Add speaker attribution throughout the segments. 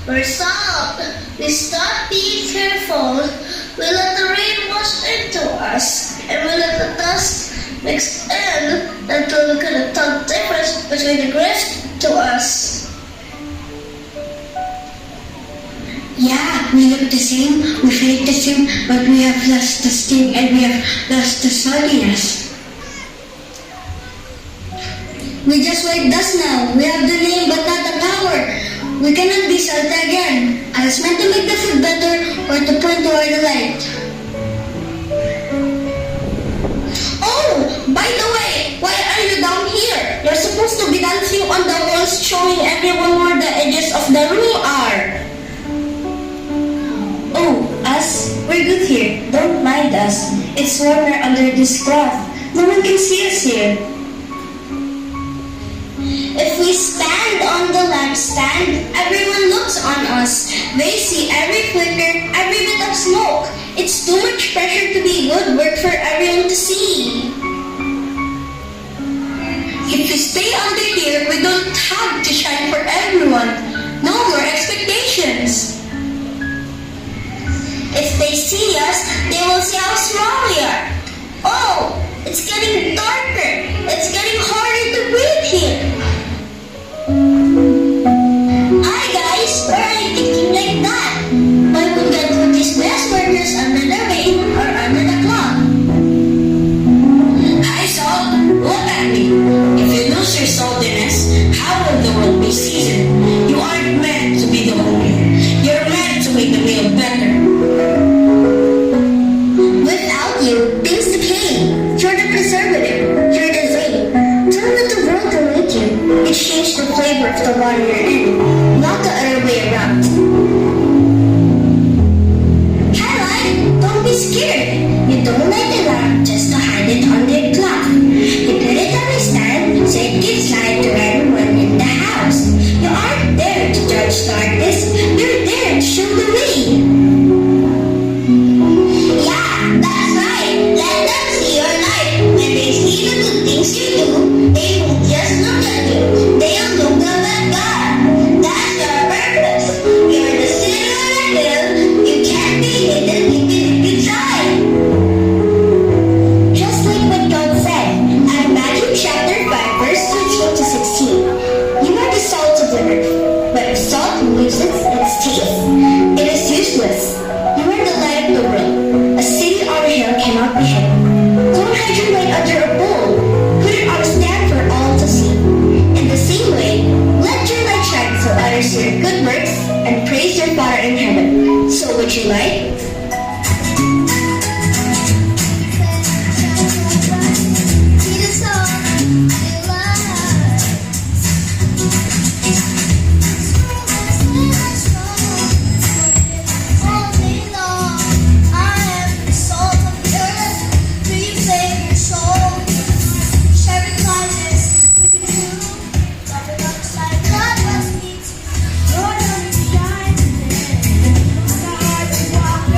Speaker 1: We're salt. We stop being careful. We let the rain wash into us, and we let the dust mix in until we couldn't tell the difference between the grift to us.
Speaker 2: Yeah, we look the same, we feel the same, but we have lost the sting and we have lost the saltiness. We just white dust now. We have the name but not the power. We cannot be salty again. I was meant to make the food better or to point toward the light.
Speaker 1: Oh, by the way, why are you down here? You're supposed to be dancing on the walls showing everyone where the edges of the room are.
Speaker 2: Oh, us? We're good here. Don't mind us. It's warmer under this cloth. No one can see us here.
Speaker 1: If we stand on the lampstand, everyone looks on us. They see every flicker, every bit of smoke. It's too much pressure to be good work for everyone to see.
Speaker 2: If we stay under here, we don't have to shine for everyone. No more expectations.
Speaker 1: If they see us, they will see how small we are. Oh, it's getting darker. It's getting harder to breathe here. Hi guys, why are you thinking like that? Why would God put these best workers under the rain or under the clock?
Speaker 2: Hi, Salt. Look at me. If you lose your saltiness, how will the world be seasoned? You aren't meant to be the whole meal. You're meant to make the meal better.
Speaker 1: Without you, things decay. You're the preservative. You're the zinc. Don't let the world delete you. It changed the flavor of the water you're in, not the other way around. Hi, Light. Don't be scared. You don't light the lamp just to hide it under the cloth. You put it on a stand so it gives light to everyone in the house. You aren't there to judge the artist. You're there to show the way. Yeah, that's right. Let them see your light. When they see the good things you do, they won't just look at you. They'll look up at God. That's your purpose. You're the center of the hill. You can't be hidden even if you try. Just like what God said at Matthew chapter 5, verse 13 to 16. You are the salt of the earth. But if salt loses its taste, it is useless. You are the light of the world. A city on a hill cannot be hidden. Don't hide your light under a bowl. Put it on a stand for all to see. In the same way, let your light shine so others see your good works and praise your Father in heaven. So would you like?
Speaker 3: Walk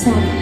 Speaker 3: sa